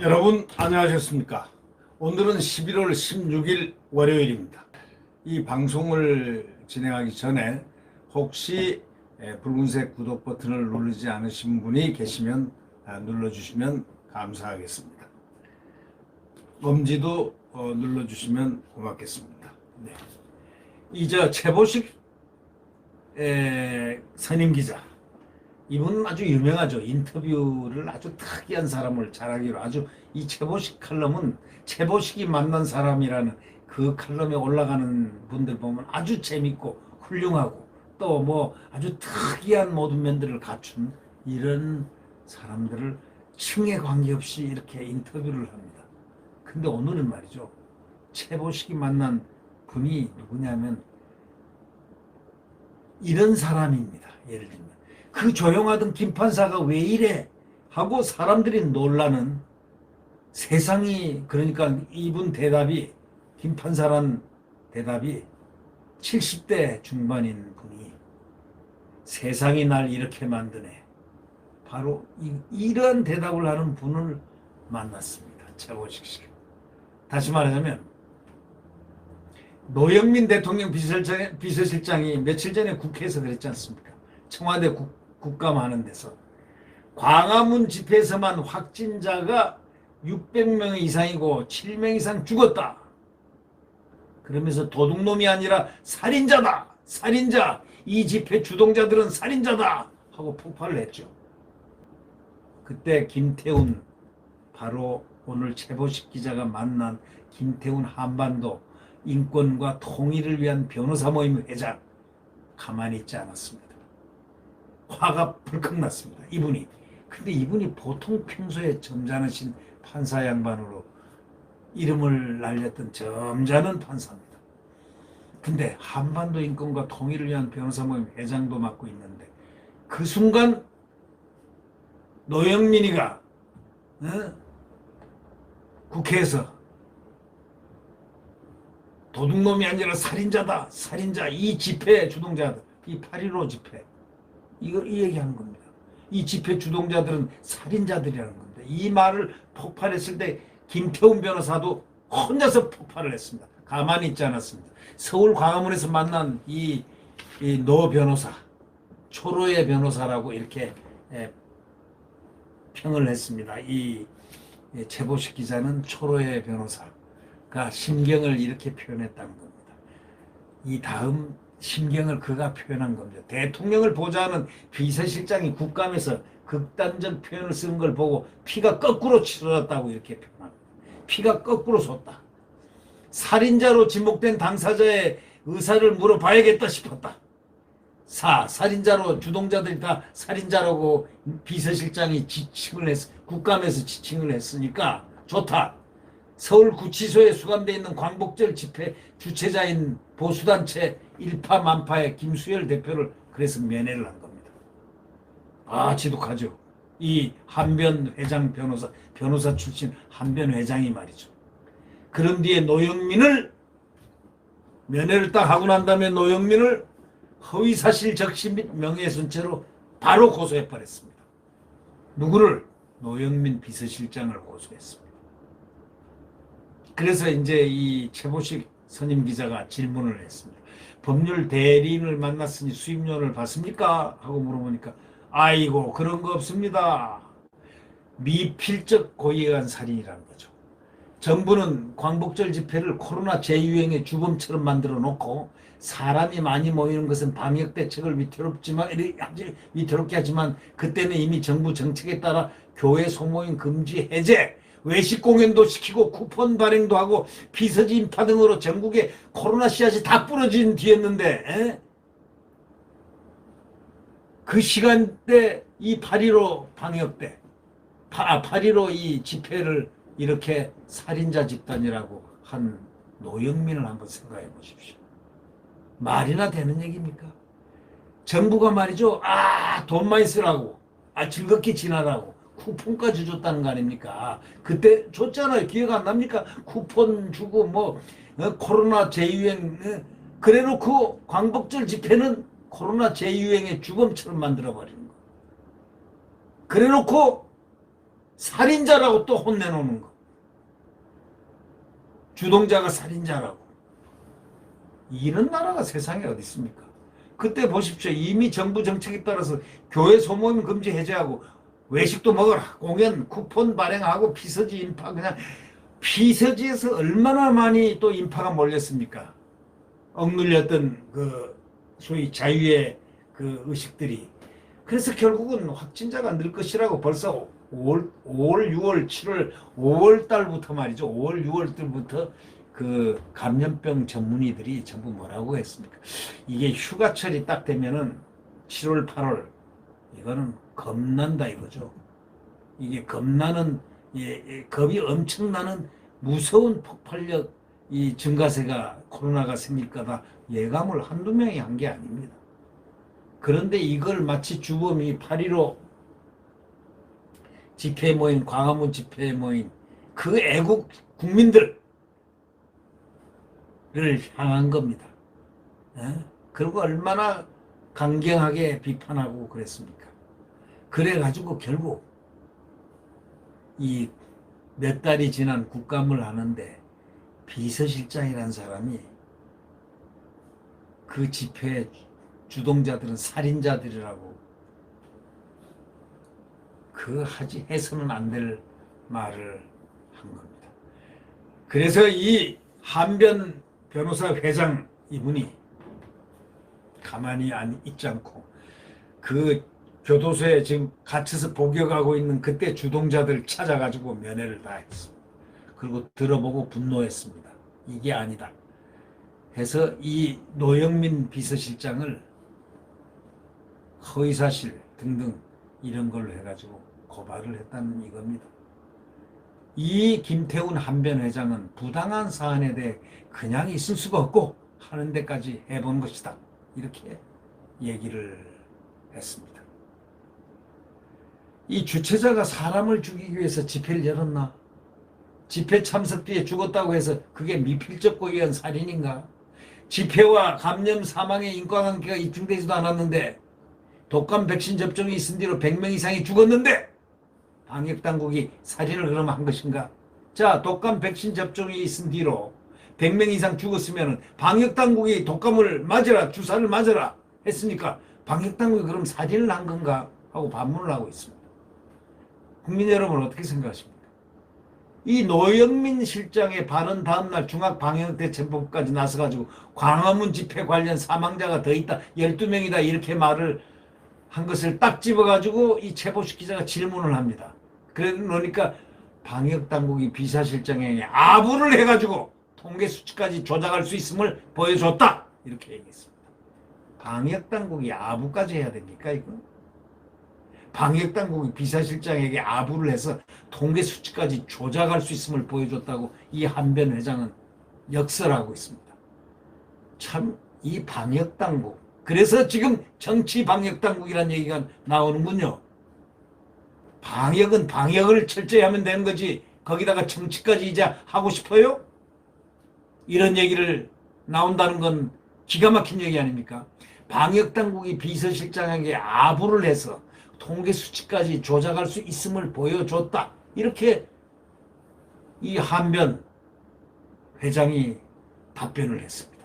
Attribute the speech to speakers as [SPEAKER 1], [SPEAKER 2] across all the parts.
[SPEAKER 1] 여러분 안녕하셨습니까? 오늘은 11월 16일 월요일입니다. 이 방송을 진행하기 전에 혹시 붉은색 구독 버튼을 누르지 않으신 분이 계시면 눌러주시면 감사하겠습니다. 엄지도 눌러주시면 고맙겠습니다. 네. 이제 최보식 선임 기자, 이분은 아주 유명하죠. 인터뷰를 아주 특이한 사람을 잘하기로 아주, 이 최보식 칼럼은 최보식이 만난 사람이라는 그 칼럼에 올라가는 분들 보면 아주 재밌고 훌륭하고 또 뭐 아주 특이한 모든 면들을 갖춘 이런 사람들을 층에 관계없이 이렇게 인터뷰를 합니다. 근데 오늘은 말이죠, 최보식이 만난 분이 누구냐면 이런 사람입니다. 예를 들면 그 조용하던 김 판사가 왜 이래 하고 사람들이 놀라는, 세상이, 그러니까 이분 대답이, 김 판사란 대답이 70대 중반인 분이 세상이 날 이렇게 만드네, 바로 이런 대답을 하는 분을 만났습니다. 최보식 씨. 다시 말하자면 노영민 대통령 비서실장이 며칠 전에 국회에서 그랬지 않습니까? 청와대 국감하는 데서 광화문 집회에서만 확진자가 600명 이상이고 7명 이상 죽었다. 그러면서 도둑놈이 아니라 살인자다. 살인자. 이 집회 주동자들은 살인자다. 하고 폭발을 했죠. 그때 김태훈, 바로 오늘 최보식 기자가 만난 김태훈 한반도 인권과 통일을 위한 변호사 모임 회장, 가만히 있지 않았습니다. 화가 불컥 났습니다. 이분이. 근데 이분이 보통 평소에 점잖으신 판사 양반으로 이름을 날렸던 점잖은 판사입니다. 근데 한반도 인권과 통일을 위한 변호사 모임 회장도 맡고 있는데 그 순간 노영민이가 국회에서 도둑놈이 아니라 살인자다. 살인자. 이 집회 주동자들. 이 8.15 집회. 이걸 이 얘기하는 겁니다. 이 집회 주동자들은 살인자들이라는 겁니다. 이 말을 폭발했을 때 김태훈 변호사도 혼자서 폭발을 했습니다. 가만히 있지 않았습니다. 서울 광화문에서 만난 이 노 변호사, 초로의 변호사라고 이렇게 평을 했습니다. 이 최보식 기자는 초로의 변호사가 심경을 이렇게 표현했다는 겁니다. 이 다음 심경을 그가 표현한 겁니다. 대통령을 보좌하는 비서실장이 국감에서 극단적 표현을 쓴 걸 보고 피가 거꾸로 치러졌다고 이렇게 표현합니다. 피가 거꾸로 솟다. 살인자로 지목된 당사자의 의사를 물어봐야겠다 싶었다. 살인자로, 주동자들이 다 살인자라고 비서실장이 국감에서 지칭을 했으니까 좋다. 서울구치소에 수감되어 있는 광복절 집회 주최자인 보수단체 일파만파의 김수열 대표를 그래서 면회를 한 겁니다. 아, 지독하죠. 이 한변 회장 변호사 출신 한변 회장이 말이죠. 그런 뒤에 노영민을, 면회를 딱 하고 난 다음에 노영민을 허위사실 적시 및 명예훼손죄로 바로 고소해버렸습니다. 누구를? 노영민 비서실장을 고소했습니다. 그래서 이제 이 최보식 선임 기자가 질문을 했습니다. 법률 대리인을 만났으니 수임료를 받습니까? 하고 물어보니까 아이고 그런 거 없습니다. 미필적 고의에 의한 살인이라는 거죠. 정부는 광복절 집회를 코로나 재유행의 주범처럼 만들어 놓고 사람이 많이 모이는 것은 방역 대책을 위태롭게 하지만 그때는 이미 정부 정책에 따라 교회 소모임 금지 해제, 외식 공연도 시키고 쿠폰 발행도 하고 피서지 인파 등으로 전국에 코로나 씨앗이 다 뿌려진 뒤였는데, 그 시간대 이 8.15 방역 때 8.15 이 집회를 이렇게 살인자 집단이라고 한 노영민을 한번 생각해 보십시오. 말이나 되는 얘기입니까? 정부가 말이죠, 돈 많이 쓰라고, 즐겁게 지나라고 쿠폰까지 줬다는 거 아닙니까? 그때 줬잖아요. 기억 안 납니까? 쿠폰 주고 코로나 재유행, 그래 놓고 광복절 집회는 코로나 재유행의 주범처럼 만들어버리는 거. 그래 놓고 살인자라고 또 혼내놓는 거. 주동자가 살인자라고. 이런 나라가 세상에 어디 있습니까? 그때 보십시오. 이미 정부 정책에 따라서 교회 소모임 금지 해제하고 외식도 먹어라. 공연 쿠폰 발행하고 피서지 인파 그냥 피서지에서 얼마나 많이 또 인파가 몰렸습니까? 억눌렸던 그 소위 자유의 그 의식들이. 그래서 결국은 확진자가 늘 것이라고 벌써 5월, 6월, 7월, 5월 달부터 말이죠. 5월, 6월 달부터 그 감염병 전문의들이 전부 뭐라고 했습니까? 이게 휴가철이 딱 되면은 7월, 8월 이거는 겁난다 이거죠. 이게 겁나는 겁이 엄청나는 무서운 폭발력 이 증가세가 코로나가 생길 거다 예감을 한두 명이 한 게 아닙니다. 그런데 이걸 마치 주범이 8.15 집회 모임, 광화문 집회 모임 그 애국 국민들을 향한 겁니다. 그리고 얼마나 강경하게 비판하고 그랬습니까? 그래가지고 결국 이 몇 달이 지난 국감을 하는데 비서실장이라는 사람이 그 집회 주동자들은 살인자들이라고 그 하지 해서는 안 될 말을 한 겁니다. 그래서 이 한변 변호사 회장 이분이 가만히 있지 않고 그 교도소에 지금 갇혀서 복역하고 있는 그때 주동자들 찾아가지고 면회를 다 했습니다. 그리고 들어보고 분노했습니다. 이게 아니다. 해서 이 노영민 비서실장을 허위사실 등등 이런 걸로 해가지고 고발을 했다는 이겁니다. 이 김태훈 한변 회장은 부당한 사안에 대해 그냥 있을 수가 없고 하는 데까지 해본 것이다. 이렇게 얘기를 했습니다. 이 주최자가 사람을 죽이기 위해서 집회를 열었나? 집회 참석 뒤에 죽었다고 해서 그게 미필적 고의한 살인인가? 집회와 감염 사망의 인과관계가 입증되지도 않았는데 독감 백신 접종이 있은 뒤로 100명 이상이 죽었는데 방역당국이 살인을 그럼 한 것인가? 자, 독감 백신 접종이 있은 뒤로 100명 이상 죽었으면 방역당국이 독감을 맞으라, 주사를 맞으라 했으니까 방역당국이 그럼 살인을 한 건가? 하고 반문을 하고 있습니다. 국민 여러분 어떻게 생각하십니까? 이 노영민 실장의 발언 다음날 중앙방역대책본부까지 나서가지고 광화문 집회 관련 사망자가 더 있다, 12명이다 이렇게 말을 한 것을 딱 집어가지고 이 최보식 기자가 질문을 합니다. 그러니까 방역당국이 비서실장에게 아부를 해가지고 통계 수치까지 조작할 수 있음을 보여줬다 이렇게 얘기했습니다. 방역당국이 아부까지 해야 됩니까 이거? 방역당국이 비서실장에게 아부를 해서 통계 수치까지 조작할 수 있음을 보여줬다고 이 한변 회장은 역설하고 있습니다. 참 이 방역당국, 그래서 지금 정치 방역당국이라는 얘기가 나오는군요. 방역은 방역을 철저히 하면 되는 거지 거기다가 정치까지 이제 하고 싶어요? 이런 얘기를 나온다는 건 기가 막힌 얘기 아닙니까? 방역당국이 비서실장에게 아부를 해서 통계 수치까지 조작할 수 있음을 보여줬다. 이렇게 이 한변 회장이 답변을 했습니다.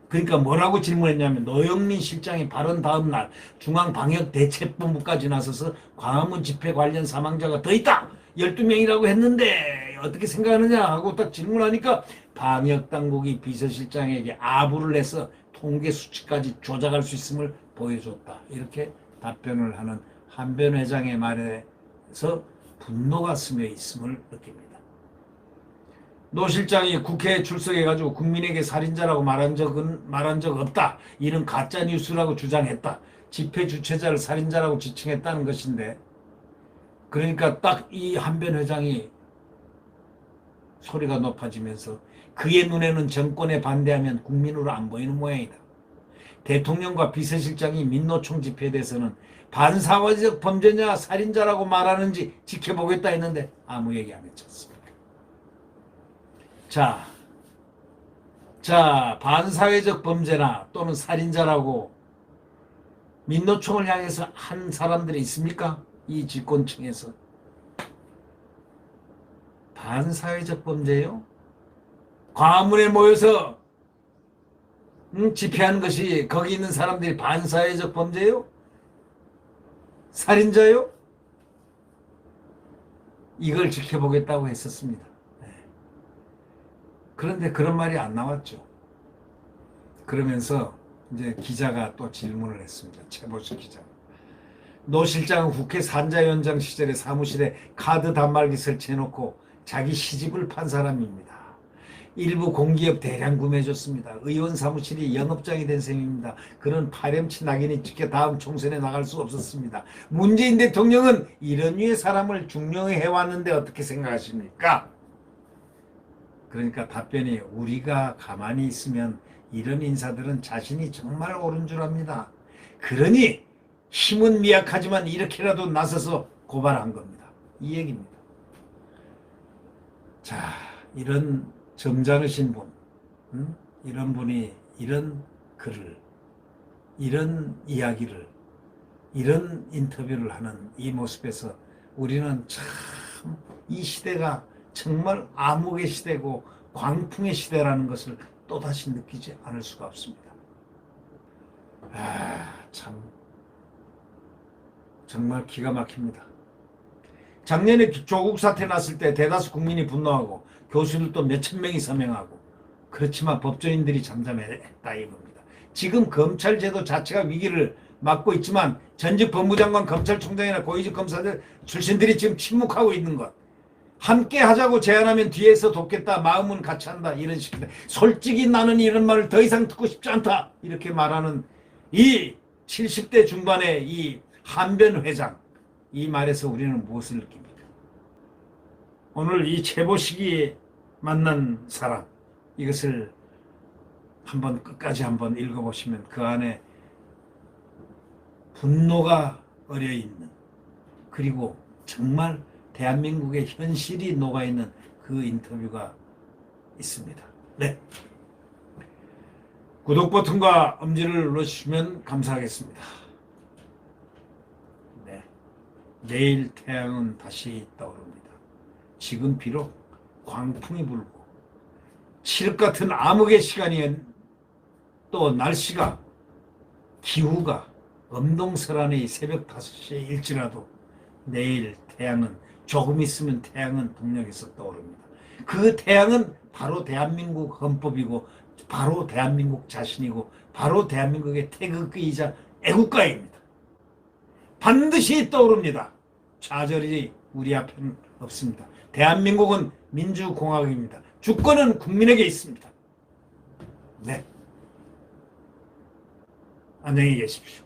[SPEAKER 1] 그러니까 뭐라고 질문했냐면 노영민 실장이 발언 다음 날 중앙방역대책본부까지 나서서 광화문 집회 관련 사망자가 더 있다. 12명이라고 했는데 어떻게 생각하느냐 하고 딱 질문하니까 방역당국이 비서실장에게 아부를 해서 통계 수치까지 조작할 수 있음을 보여줬다. 이렇게 답변을 하는 한변 회장의 말에서 분노가 스며 있음을 느낍니다. 노 실장이 국회에 출석해가지고 국민에게 살인자라고 말한 적 없다. 이는 가짜 뉴스라고 주장했다. 집회 주최자를 살인자라고 지칭했다는 것인데, 그러니까 딱 이 한변 회장이 소리가 높아지면서 그의 눈에는 정권에 반대하면 국민으로 안 보이는 모양이다. 대통령과 비서실장이 민노총 집회에 대해서는 반사회적 범죄냐 살인자라고 말하는지 지켜보겠다 했는데 아무 얘기 안 했지 않습니까? 자, 반사회적 범죄나 또는 살인자라고 민노총을 향해서 한 사람들이 있습니까? 이 집권층에서. 반사회적 범죄요? 광화문에 모여서 집회하는 것이 거기 있는 사람들이 반사회적 범죄요? 살인자요? 이걸 지켜보겠다고 했었습니다. 네. 그런데 그런 말이 안 나왔죠. 그러면서 이제 기자가 또 질문을 했습니다. 최보식 기자가. 노 실장은 국회 산자위원장 시절에 사무실에 카드 단말기 설치해놓고 자기 시집을 판 사람입니다. 일부 공기업 대량 구매해줬습니다. 의원 사무실이 영업장이 된 셈입니다. 그런 파렴치 낙인이 찍혀 다음 총선에 나갈 수 없었습니다. 문재인 대통령은 이런 류의 사람을 중용해왔는데 어떻게 생각하십니까? 그러니까 답변이 우리가 가만히 있으면 이런 인사들은 자신이 정말 옳은 줄 압니다. 그러니 힘은 미약하지만 이렇게라도 나서서 고발한 겁니다. 이 얘기입니다. 자, 이런 점잖으신 분, 이런 분이 이런 글을, 이런 이야기를, 이런 인터뷰를 하는 이 모습에서 우리는 참 이 시대가 정말 암흑의 시대고 광풍의 시대라는 것을 또다시 느끼지 않을 수가 없습니다. 참 정말 기가 막힙니다. 작년에 조국 사태 났을 때 대다수 국민이 분노하고 교수들도 몇천 명이 서명하고 그렇지만 법조인들이 잠잠했다 이겁니다. 지금 검찰 제도 자체가 위기를 맞고 있지만 전직 법무장관 검찰총장이나 고위직 검사들 출신들이 지금 침묵하고 있는 것. 함께 하자고 제안하면 뒤에서 돕겠다. 마음은 같이 한다. 이런 식인데 솔직히 나는 이런 말을 더 이상 듣고 싶지 않다. 이렇게 말하는 이 70대 중반의 이 한변 회장. 이 말에서 우리는 무엇을 느낍니까? 오늘 이 최보식이 만난 사람. 이것을 한번 끝까지 한번 읽어보시면 그 안에 분노가 어려있는 그리고 정말 대한민국의 현실이 녹아있는 그 인터뷰가 있습니다. 네. 구독 버튼과 엄지를 눌러주시면 감사하겠습니다. 네. 내일 태양은 다시 떠오릅니다. 지금 비록 광풍이 불고 칠흑 같은 암흑의 시간이 또 날씨가 기후가 엄동설한의 새벽 5시에 일지라도 내일 태양은 조금 있으면 태양은 동력에서 떠오릅니다. 그 태양은 바로 대한민국 헌법이고 바로 대한민국 자신이고 바로 대한민국의 태극기이자 애국가입니다. 반드시 떠오릅니다. 좌절이 우리 앞에는 없습니다. 대한민국은 민주공화국입니다. 주권은 국민에게 있습니다. 네. 안녕히 계십시오.